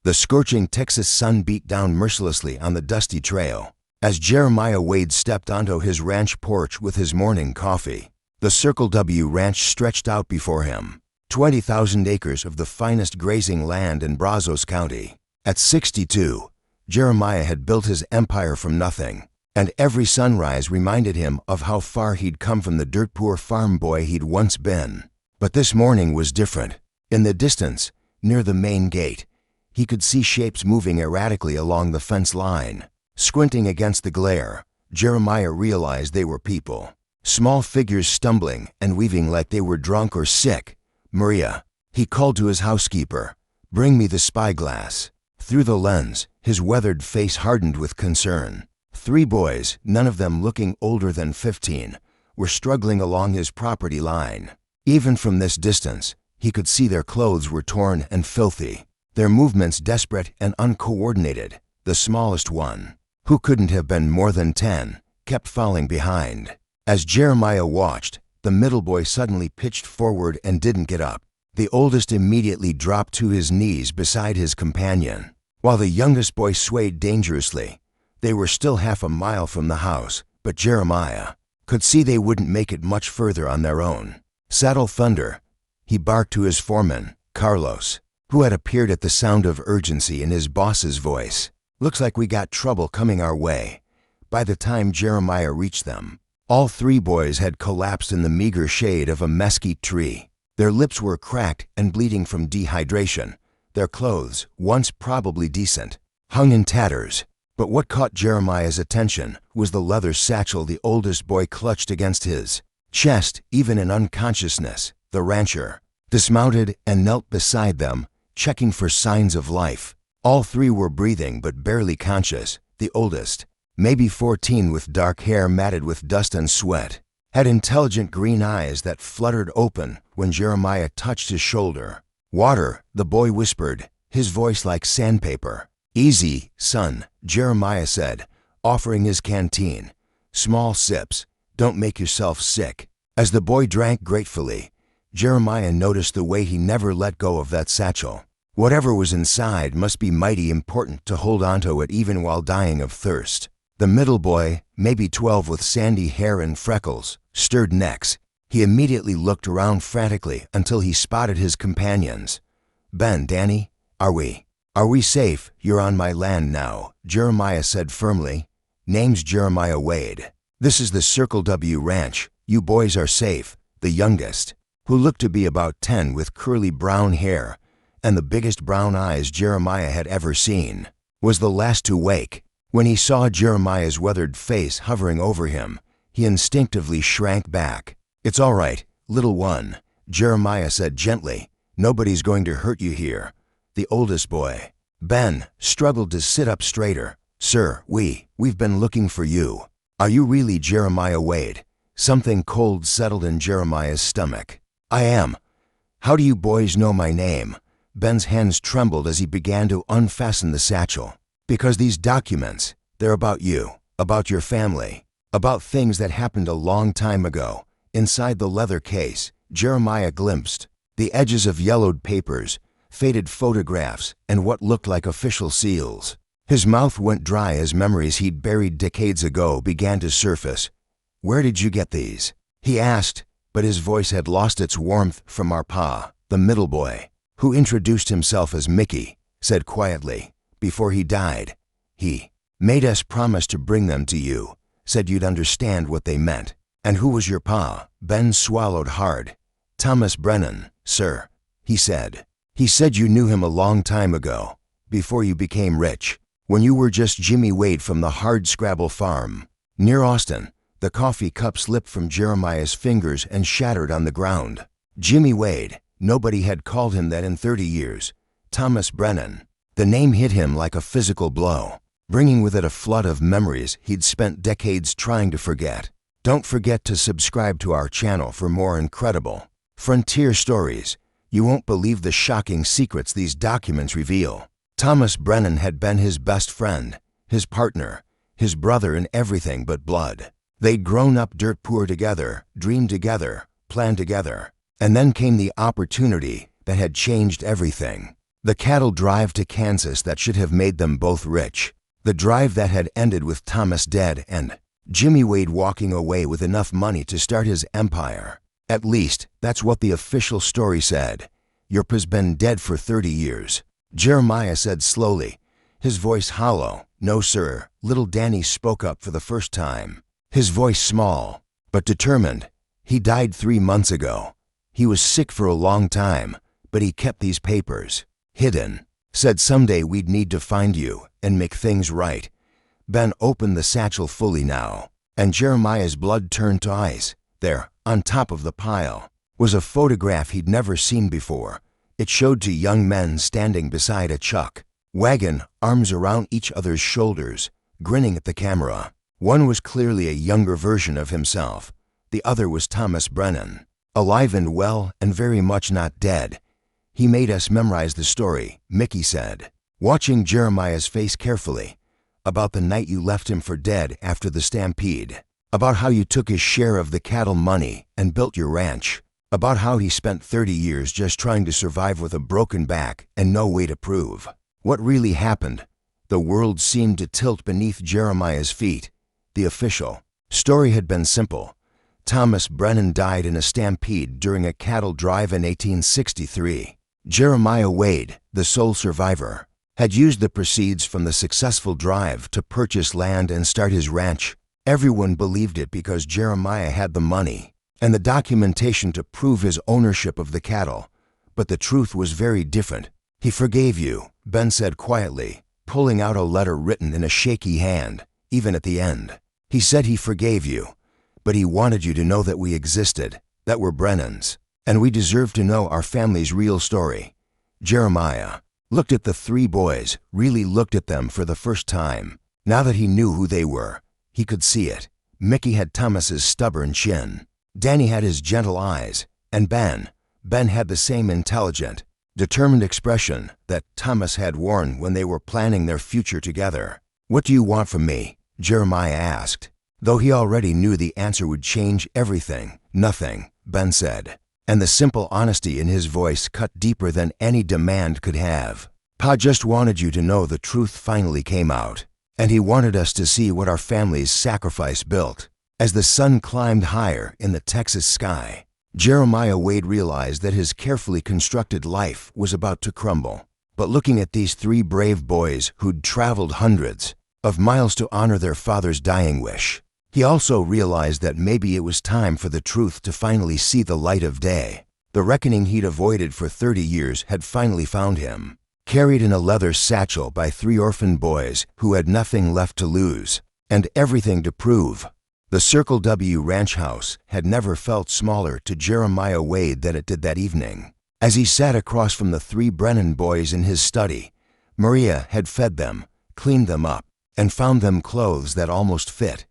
The scorching Texas sun beat down mercilessly on the dusty trail. As Jeremiah Wade stepped onto his ranch porch with his morning coffee, the Circle W ranch stretched out before him. 20,000 acres of the finest grazing land in Brazos County. At 62, Jeremiah had built his empire from nothing, and every sunrise reminded him of how far he'd come from the dirt-poor farm boy he'd once been. But this morning was different. In the distance, near the main gate, he could see shapes moving erratically along the fence line. Squinting against the glare, Jeremiah realized they were people. Small figures stumbling and weaving like they were drunk or sick. "Maria," he called to his housekeeper, "bring me the spyglass." Through the lens, his weathered face hardened with concern. 3 boys, none of them looking older than 15, were struggling along his property line. Even from this distance, he could see their clothes were torn and filthy, their movements desperate and uncoordinated. The smallest one, who couldn't have been more than 10, kept falling behind. As Jeremiah watched, the middle boy suddenly pitched forward and didn't get up. The oldest immediately dropped to his knees beside his companion, while the youngest boy swayed dangerously. They were still half a mile from the house, but Jeremiah could see they wouldn't make it much further on their own. "Saddle thunder," he barked to his foreman, Carlos, who had appeared at the sound of urgency in his boss's voice. "Looks like we got trouble coming our way." By the time Jeremiah reached them, all 3 boys had collapsed in the meager shade of a mesquite tree. Their lips were cracked and bleeding from dehydration. Their clothes, once probably decent, hung in tatters. But what caught Jeremiah's attention was the leather satchel the oldest boy clutched against his chest, even in unconsciousness. The rancher dismounted and knelt beside them, checking for signs of life. All 3 were breathing but barely conscious. The oldest, maybe 14 with dark hair matted with dust and sweat, had intelligent green eyes that fluttered open when Jeremiah touched his shoulder. "Water," the boy whispered, his voice like sandpaper. "Easy, son," Jeremiah said, offering his canteen. "Small sips. Don't make yourself sick." As the boy drank gratefully, Jeremiah noticed the way he never let go of that satchel. Whatever was inside must be mighty important to hold onto it even while dying of thirst. The middle boy, maybe 12 with sandy hair and freckles, stirred necks. He immediately looked around frantically until he spotted his companions. "Ben, Danny, are we safe? You're on my land now," Jeremiah said firmly. "Name's Jeremiah Wade. This is the Circle W ranch. You boys are safe." The youngest, who looked to be about 10 with curly brown hair and the biggest brown eyes Jeremiah had ever seen, was the last to wake. When he saw Jeremiah's weathered face hovering over him, he instinctively shrank back. "It's all right, little one," Jeremiah said gently. "Nobody's going to hurt you here." The oldest boy, Ben, struggled to sit up straighter. "Sir, we've been looking for you." "Are you really Jeremiah Wade?" Something cold settled in Jeremiah's stomach. "I am." "How do you boys know my name?" Ben's hands trembled as he began to unfasten the satchel. "Because these documents, they're about you, about your family, about things that happened a long time ago." Inside the leather case, Jeremiah glimpsed the edges of yellowed papers, faded photographs, and what looked like official seals. His mouth went dry as memories he'd buried decades ago began to surface. "Where did you get these?" he asked, but his voice had lost its warmth. "From our pa." The middle boy, who introduced himself as Mickey, said quietly, "Before he died, he made us promise to bring them to you, said you'd understand what they meant." "And who was your pa?" Ben swallowed hard. "Thomas Brennan, sir," he said. "He said you knew him a long time ago, before you became rich, when you were just Jimmy Wade from the Hardscrabble farm near Austin." The coffee cup slipped from Jeremiah's fingers and shattered on the ground. Jimmy Wade, nobody had called him that in 30 years. Thomas Brennan. The name hit him like a physical blow, bringing with it a flood of memories he'd spent decades trying to forget. Don't forget to subscribe to our channel for more incredible frontier stories. You won't believe the shocking secrets these documents reveal. Thomas Brennan had been his best friend, his partner, his brother in everything but blood. They'd grown up dirt poor together, dreamed together, planned together. And then came the opportunity that had changed everything. The cattle drive to Kansas that should have made them both rich. The drive that had ended with Thomas dead and Jimmy Wade walking away with enough money to start his empire. At least, that's what the official story said. Your pa's been dead for 30 years. Jeremiah said slowly, his voice hollow. No, sir. Little Danny spoke up for the first time. His voice small, but determined. He died 3 months ago. He was sick for a long time, but he kept these papers hidden. Said someday we'd need to find you and make things right. Ben opened the satchel fully now, and Jeremiah's blood turned to ice. There, on top of the pile, was a photograph he'd never seen before. It showed 2 young men standing beside a chuck wagon, arms around each other's shoulders, grinning at the camera. One was clearly a younger version of himself. The other was Thomas Brennan, alive and well and very much not dead. He made us memorize the story, Mickey said, watching Jeremiah's face carefully. About the night you left him for dead after the stampede. About how you took his share of the cattle money and built your ranch. About how he spent 30 years just trying to survive with a broken back and no way to prove what really happened. The world seemed to tilt beneath Jeremiah's feet. The official story had been simple. Thomas Brennan died in a stampede during a cattle drive in 1863. Jeremiah Wade, the sole survivor, had used the proceeds from the successful drive to purchase land and start his ranch. Everyone believed it because Jeremiah had the money and the documentation to prove his ownership of the cattle. But the truth was very different. He forgave you, Ben said quietly, pulling out a letter written in a shaky hand, even at the end. He said he forgave you, but he wanted you to know that we existed, that we're Brennans, and we deserve to know our family's real story. Jeremiah looked at the 3 boys, really looked at them for the first time. Now that he knew who they were, he could see it. Mickey had Thomas's stubborn chin. Danny had his gentle eyes, and Ben had the same intelligent, determined expression that Thomas had worn when they were planning their future together. What do you want from me? Jeremiah asked. Though he already knew the answer would change everything. Nothing, Ben said, and the simple honesty in his voice cut deeper than any demand could have. Pa just wanted you to know the truth finally came out, and he wanted us to see what our family's sacrifice built. As the sun climbed higher in the Texas sky, Jeremiah Wade realized that his carefully constructed life was about to crumble. But looking at these 3 brave boys who'd traveled hundreds of miles to honor their father's dying wish, he also realized that maybe it was time for the truth to finally see the light of day. The reckoning he'd avoided for 30 years had finally found him, carried in a leather satchel by 3 orphaned boys who had nothing left to lose and everything to prove. The Circle W ranch house had never felt smaller to Jeremiah Wade than it did that evening. As he sat across from the 3 Brennan boys in his study, Maria had fed them, cleaned them up, and found them clothes that almost fit.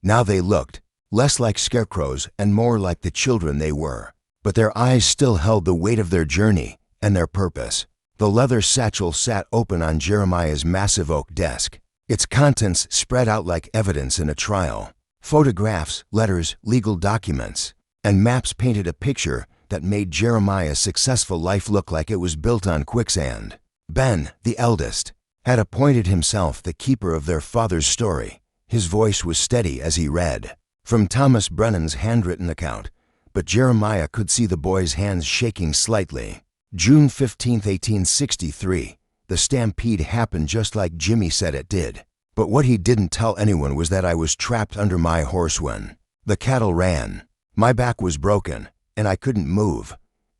Now they looked less like scarecrows and more like the children they were. But their eyes still held the weight of their journey and their purpose. The leather satchel sat open on Jeremiah's massive oak desk, its contents spread out like evidence in a trial. Photographs, letters, legal documents, and maps painted a picture that made Jeremiah's successful life look like it was built on quicksand. Ben, the eldest, had appointed himself the keeper of their father's story. His voice was steady as he read from Thomas Brennan's handwritten account, but Jeremiah could see the boy's hands shaking slightly. June 15, 1863. The stampede happened just like Jimmy said it did. But what he didn't tell anyone was that I was trapped under my horse when the cattle ran. My back was broken, and I couldn't move.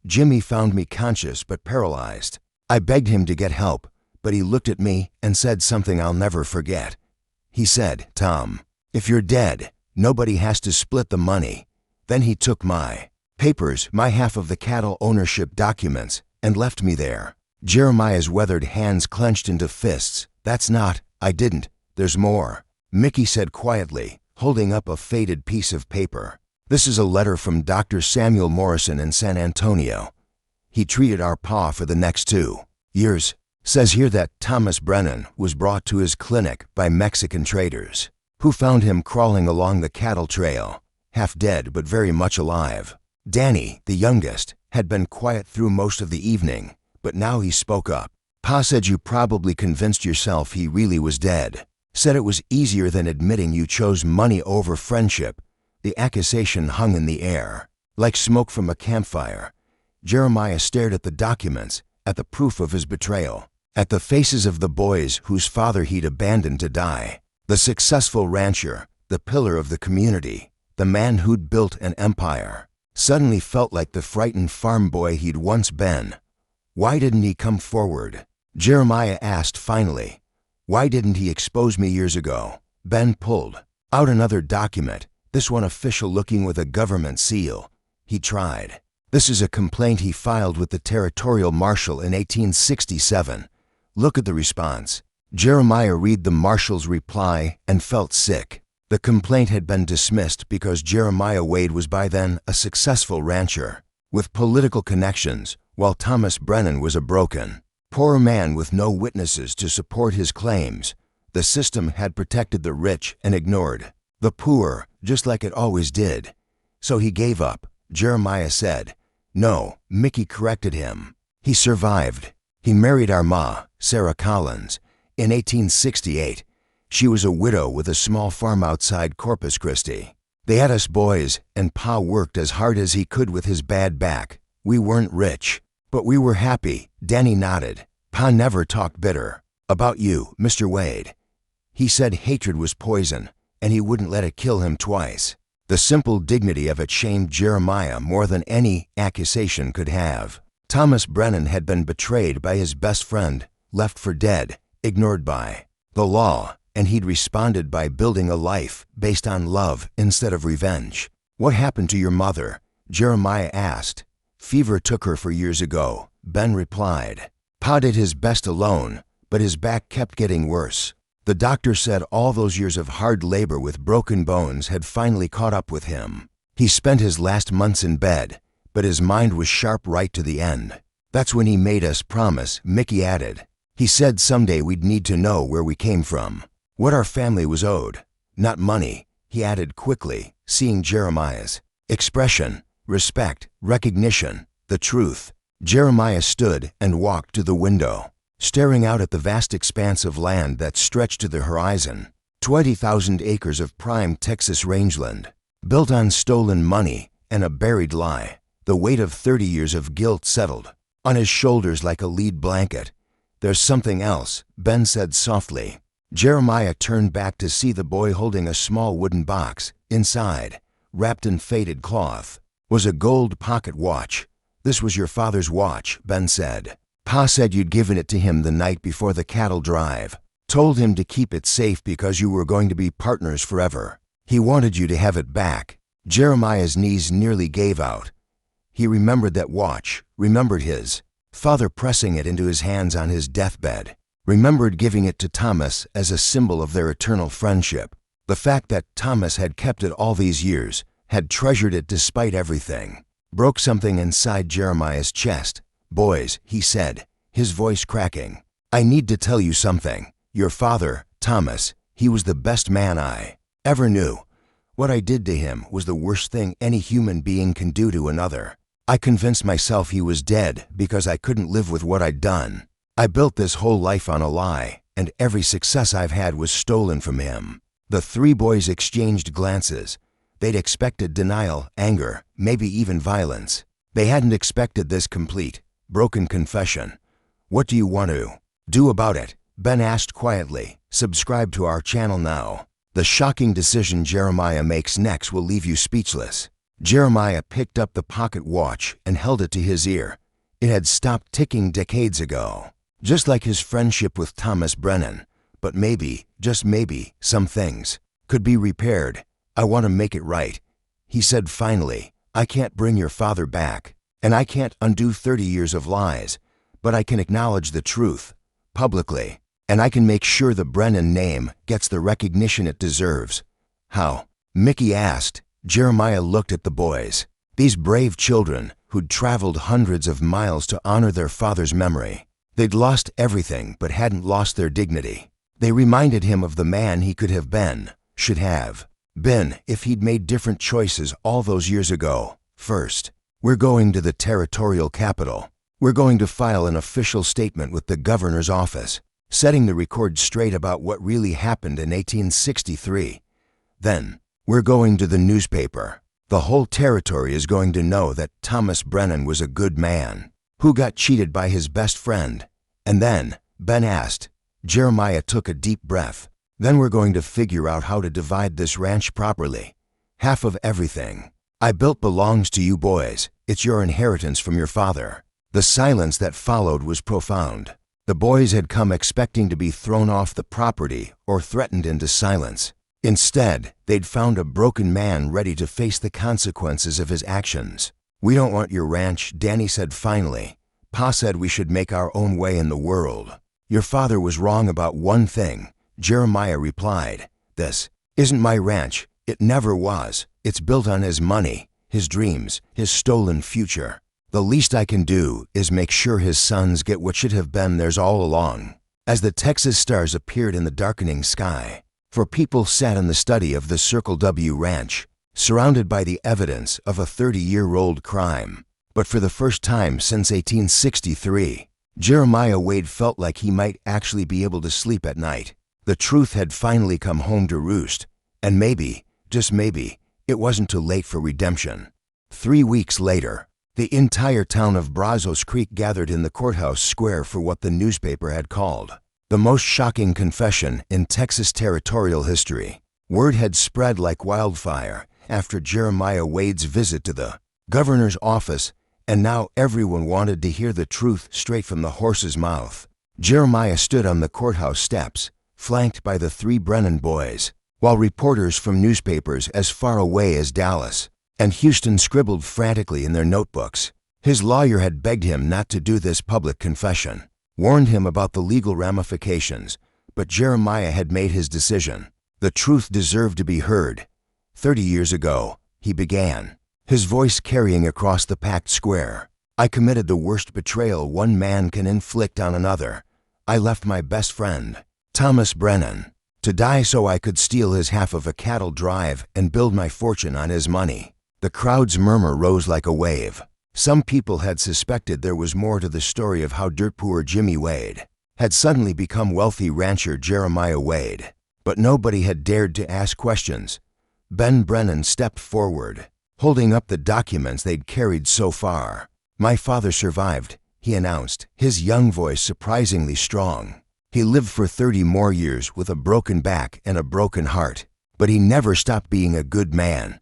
Jimmy found me conscious but paralyzed. I begged him to get help, but he looked at me and said something I'll never forget. He said, "Tom, if you're dead, nobody has to split the money." Then he took my papers, my half of the cattle ownership documents, and left me there. Jeremiah's weathered hands clenched into fists. I didn't. There's more, Mickey said quietly, holding up a faded piece of paper. This is a letter from Dr. Samuel Morrison in San Antonio. He treated our pa for the next 2 years. Says here that Thomas Brennan was brought to his clinic by Mexican traders, who found him crawling along the cattle trail, half dead but very much alive. Danny, the youngest, had been quiet through most of the evening, but now he spoke up. Pa said you probably convinced yourself he really was dead. Said it was easier than admitting you chose money over friendship. The accusation hung in the air, like smoke from a campfire. Jeremiah stared at the documents, at the proof of his betrayal, at the faces of the boys whose father he'd abandoned to die. The successful rancher, the pillar of the community, the man who'd built an empire, suddenly felt like the frightened farm boy he'd once been. Why didn't he come forward? Jeremiah asked finally. Why didn't he expose me years ago? Ben pulled out another document, this one official looking with a government seal. He tried. This is a complaint he filed with the territorial marshal in 1867. Look at the response. Jeremiah read the marshal's reply and felt sick. The complaint had been dismissed because Jeremiah Wade was by then a successful rancher with political connections, while Thomas Brennan was a broken, poor man with no witnesses to support his claims. The system had protected the rich and ignored the poor, just like it always did. So he gave up. Jeremiah said. No, Mickey corrected him. He survived. He married our ma, Sarah Collins, in 1868. She was a widow with a small farm outside Corpus Christi. They had us boys, and Pa worked as hard as he could with his bad back. We weren't rich, but we were happy. Danny nodded. Pa never talked bitter about you, Mr. Wade. He said hatred was poison, and he wouldn't let it kill him twice. The simple dignity of it shamed Jeremiah more than any accusation could have. Thomas Brennan had been betrayed by his best friend, left for dead, ignored by the law, and he'd responded by building a life based on love instead of revenge. What happened to your mother? Jeremiah asked. Fever took her 4 years ago, Ben replied. Pa did his best alone, but his back kept getting worse. The doctor said all those years of hard labor with broken bones had finally caught up with him. He spent his last months in bed, but his mind was sharp right to the end. That's when he made us promise, Mickey added. He said someday we'd need to know where we came from, what our family was owed. Not money, he added quickly, seeing Jeremiah's expression, respect, recognition, the truth. Jeremiah stood and walked to the window, staring out at the vast expanse of land that stretched to the horizon. 20,000 acres of prime Texas rangeland, built on stolen money and a buried lie. The weight of 30 years of guilt settled on his shoulders like a lead blanket. There's something else, Ben said softly. Jeremiah turned back to see the boy holding a small wooden box. Inside, wrapped in faded cloth, was a gold pocket watch. This was your father's watch, Ben said. Pa said you'd given it to him the night before the cattle drive. Told him to keep it safe because you were going to be partners forever. He wanted you to have it back. Jeremiah's knees nearly gave out. He remembered that watch, remembered his father pressing it into his hands on his deathbed, remembered giving it to Thomas as a symbol of their eternal friendship. The fact that Thomas had kept it all these years, had treasured it despite everything, broke something inside Jeremiah's chest. Boys, he said, his voice cracking. I need to tell you something. Your father, Thomas, he was the best man I ever knew. What I did to him was the worst thing any human being can do to another. I convinced myself he was dead because I couldn't live with what I'd done. I built this whole life on a lie, and every success I've had was stolen from him. The 3 boys exchanged glances. They'd expected denial, anger, maybe even violence. They hadn't expected this complete, broken confession. What do you want to do about it? Ben asked quietly. Subscribe to our channel now. The shocking decision Jeremiah makes next will leave you speechless. Jeremiah picked up the pocket watch and held it to his ear. It had stopped ticking decades ago, just like his friendship with Thomas Brennan. But maybe, just maybe, some things could be repaired. I want to make it right, he said finally. I can't bring your father back, and I can't undo 30 years of lies, but I can acknowledge the truth, publicly, and I can make sure the Brennan name gets the recognition it deserves. How? Mickey asked. Jeremiah looked at the boys, these brave children who'd traveled hundreds of miles to honor their father's memory. They'd lost everything but hadn't lost their dignity. They reminded him of the man he could have been, should have been if he'd made different choices all those years ago. First, we're going to the territorial capital. We're going to file an official statement with the governor's office, setting the record straight about what really happened in 1863. Then, we're going to the newspaper. The whole territory is going to know that Thomas Brennan was a good man who got cheated by his best friend. And then, Ben asked. Jeremiah took a deep breath. Then we're going to figure out how to divide this ranch properly. Half of everything I built belongs to you boys. It's your inheritance from your father. The silence that followed was profound. The boys had come expecting to be thrown off the property or threatened into silence. Instead, they'd found a broken man ready to face the consequences of his actions. We don't want your ranch, Danny said finally. Pa said we should make our own way in the world. Your father was wrong about one thing, Jeremiah replied. This isn't my ranch. It never was. It's built on his money, his dreams, his stolen future. The least I can do is make sure his sons get what should have been theirs all along. As the Texas stars appeared in the darkening sky, for people sat in the study of the Circle W ranch, surrounded by the evidence of a 30-year-old crime. But for the first time since 1863, Jeremiah Wade felt like he might actually be able to sleep at night. The truth had finally come home to roost, and maybe, just maybe, it wasn't too late for redemption. 3 weeks later, the entire town of Brazos Creek gathered in the courthouse square for what the newspaper had called the most shocking confession in Texas territorial history. Word had spread like wildfire after Jeremiah Wade's visit to the governor's office, and now everyone wanted to hear the truth straight from the horse's mouth. Jeremiah stood on the courthouse steps, flanked by the 3 Brennan boys, while reporters from newspapers as far away as Dallas and Houston scribbled frantically in their notebooks. His lawyer had begged him not to do this public confession, warned him about the legal ramifications, but Jeremiah had made his decision. The truth deserved to be heard. 30 years ago, he began, his voice carrying across the packed square. I committed the worst betrayal one man can inflict on another. I left my best friend, Thomas Brennan, to die so I could steal his half of a cattle drive and build my fortune on his money. The crowd's murmur rose like a wave. Some people had suspected there was more to the story of how dirt poor Jimmy Wade had suddenly become wealthy rancher Jeremiah Wade. But nobody had dared to ask questions. Ben Brennan stepped forward, holding up the documents they'd carried so far. My father survived, he announced, his young voice surprisingly strong. He lived for 30 more years with a broken back and a broken heart, but he never stopped being a good man.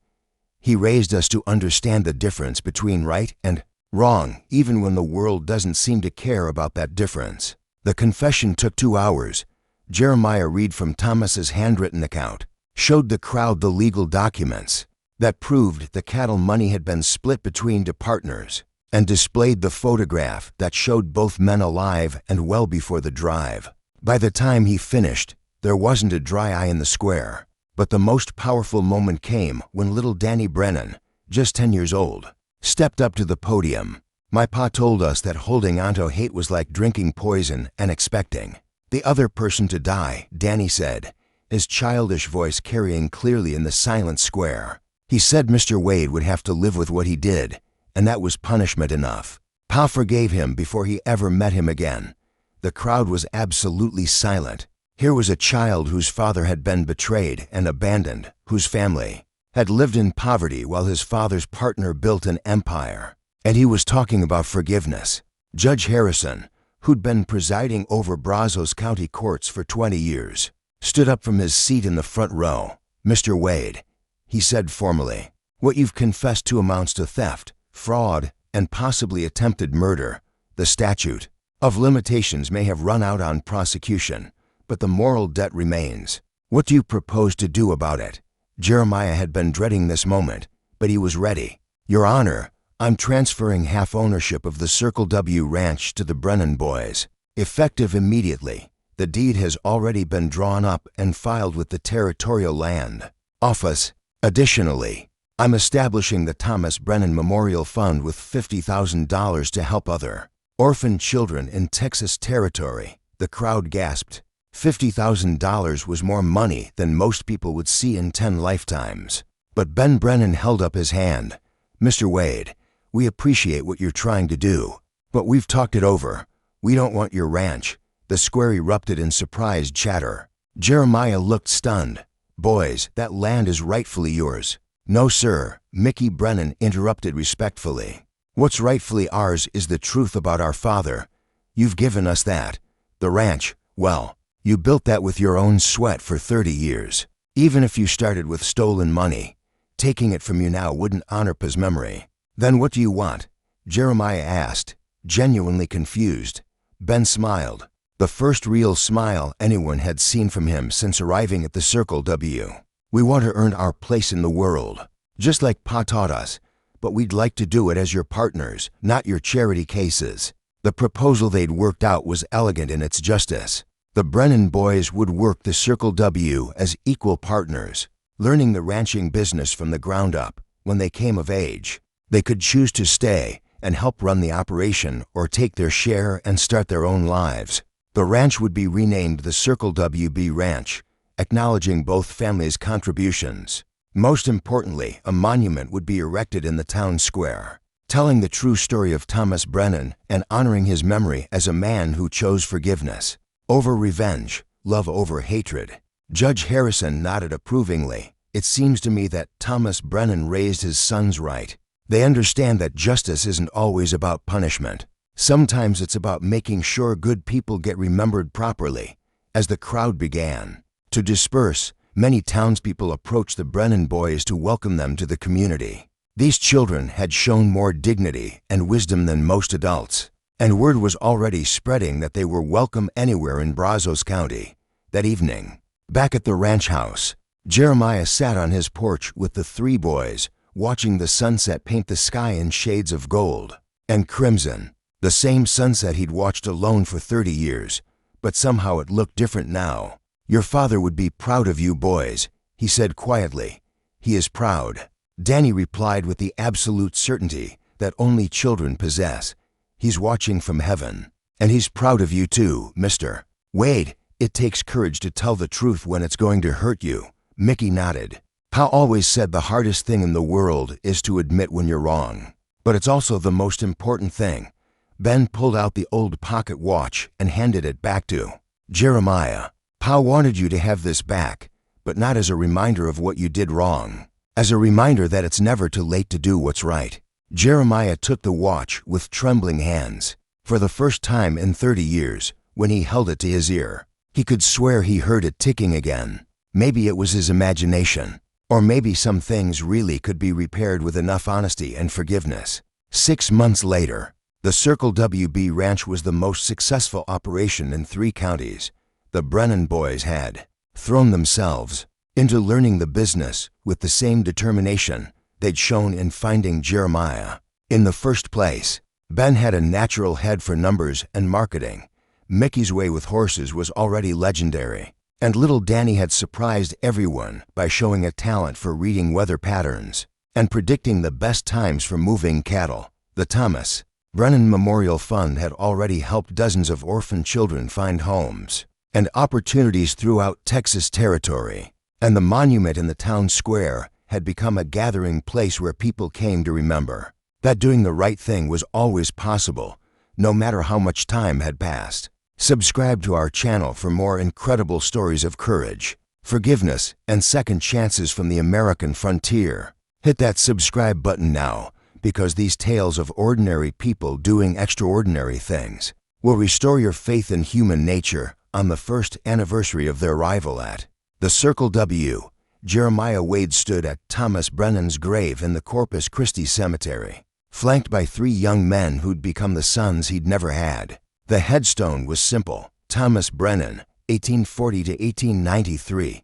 He raised us to understand the difference between right and wrong, even when the world doesn't seem to care about that difference. The confession took 2 hours. Jeremiah read from Thomas's handwritten account, showed the crowd the legal documents that proved the cattle money had been split between the partners, and displayed the photograph that showed both men alive and well before the drive. By the time he finished, there wasn't a dry eye in the square. But the most powerful moment came when little Danny Brennan, just 10 years old, stepped up to the podium. My pa told us that holding onto hate was like drinking poison and expecting the other person to die, Danny said, his childish voice carrying clearly in the silent square. He said Mr. Wade would have to live with what he did, and that was punishment enough. Pa forgave him before he ever met him again. The crowd was absolutely silent. Here was a child whose father had been betrayed and abandoned, whose family had lived in poverty while his father's partner built an empire. And he was talking about forgiveness. Judge Harrison, who'd been presiding over Brazos County courts for 20 years, stood up from his seat in the front row. Mr. Wade, he said formally, what you've confessed to amounts to theft, fraud, and possibly attempted murder. The statute of limitations may have run out on prosecution, but the moral debt remains. What do you propose to do about it? Jeremiah had been dreading this moment, but he was ready. Your Honor, I'm transferring half ownership of the Circle W ranch to the Brennan boys. Effective immediately. The deed has already been drawn up and filed with the Territorial Land Office. Additionally, I'm establishing the Thomas Brennan Memorial Fund with $50,000 to help other orphaned children in Texas territory. The crowd gasped. $50,000 was more money than most people would see in 10 lifetimes. But Ben Brennan held up his hand. Mr. Wade, we appreciate what you're trying to do, But we've talked it over. We don't want your ranch. The square erupted in surprised chatter. Jeremiah looked stunned. Boys, that land is rightfully yours. No, sir, Mickey Brennan interrupted respectfully. What's rightfully ours is the truth about our father. You've given us that. The ranch, well, you built that with your own sweat for 30 years. Even if you started with stolen money, taking it from you now wouldn't honor Pa's memory. Then what do you want? Jeremiah asked, genuinely confused. Ben smiled, the first real smile anyone had seen from him since arriving at the Circle W. We want to earn our place in the world, just like Pa taught us, but we'd like to do it as your partners, not your charity cases. The proposal they'd worked out was elegant in its justice. The Brennan boys would work the Circle W as equal partners, learning the ranching business from the ground up. When they came of age, they could choose to stay and help run the operation or take their share and start their own lives. The ranch would be renamed the Circle WB Ranch, acknowledging both families' contributions. Most importantly, a monument would be erected in the town square, telling the true story of Thomas Brennan and honoring his memory as a man who chose forgiveness over revenge, love over hatred. Judge Harrison nodded approvingly. It seems to me that Thomas Brennan raised his sons right. They understand that justice isn't always about punishment. Sometimes it's about making sure good people get remembered properly. As the crowd began to disperse, many townspeople approached the Brennan boys to welcome them to the community. These children had shown more dignity and wisdom than most adults, and word was already spreading that they were welcome anywhere in Brazos County. That evening, back at the ranch house, Jeremiah sat on his porch with the three boys, watching the sunset paint the sky in shades of gold and crimson, the same sunset he'd watched alone for 30 years, but somehow it looked different now. Your father would be proud of you boys, he said quietly. He is proud. Danny replied with the absolute certainty that only children possess. He's watching from heaven. And he's proud of you too, mister. Wade, it takes courage to tell the truth when it's going to hurt you. Mickey nodded. Pa always said the hardest thing in the world is to admit when you're wrong. But it's also the most important thing. Ben pulled out the old pocket watch and handed it back to Jeremiah. Pa wanted you to have this back, but not as a reminder of what you did wrong. As a reminder that it's never too late to do what's right. Jeremiah took the watch with trembling hands. For the first time in 30 years, when he held it to his ear, he could swear he heard it ticking again. Maybe it was his imagination, or maybe some things really could be repaired with enough honesty and forgiveness. 6 months later, the Circle WB Ranch was the most successful operation in 3 counties. The Brennan boys had thrown themselves into learning the business with the same determination they'd shown in finding Jeremiah. In the first place, Ben had a natural head for numbers and marketing. Mickey's way with horses was already legendary, and little Danny had surprised everyone by showing a talent for reading weather patterns and predicting the best times for moving cattle. The Thomas Brennan Memorial Fund had already helped dozens of orphan children find homes and opportunities throughout Texas territory, and the monument in the town square had become a gathering place where people came to remember that doing the right thing was always possible, no matter how much time had passed. Subscribe to our channel for more incredible stories of courage, forgiveness, and second chances from the American frontier. Hit that subscribe button now, because these tales of ordinary people doing extraordinary things will restore your faith in human nature. On the first anniversary of their arrival at the Circle W, Jeremiah Wade stood at Thomas Brennan's grave in the Corpus Christi Cemetery, flanked by 3 young men who'd become the sons he'd never had. The headstone was simple. Thomas Brennan, 1840 to 1893.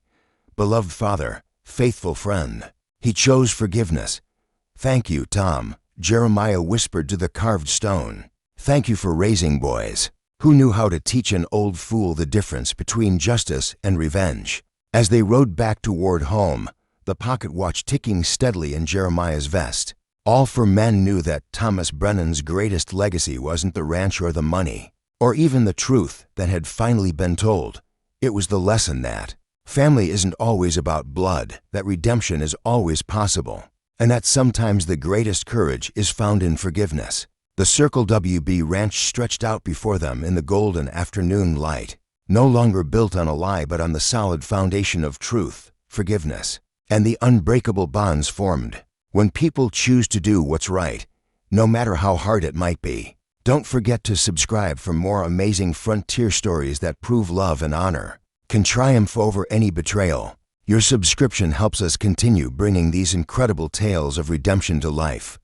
Beloved father, faithful friend. He chose forgiveness. Thank you, Tom, Jeremiah whispered to the carved stone. Thank you for raising boys who knew how to teach an old fool the difference between justice and revenge. As they rode back toward home, the pocket watch ticking steadily in Jeremiah's vest. All 4 men knew that Thomas Brennan's greatest legacy wasn't the ranch or the money, or even the truth that had finally been told. It was the lesson that family isn't always about blood, that redemption is always possible, and that sometimes the greatest courage is found in forgiveness. The Circle WB Ranch stretched out before them in the golden afternoon light, no longer built on a lie but on the solid foundation of truth, forgiveness, and the unbreakable bonds formed when people choose to do what's right, no matter how hard it might be. Don't forget to subscribe for more amazing frontier stories that prove love and honor can triumph over any betrayal. Your subscription helps us continue bringing these incredible tales of redemption to life.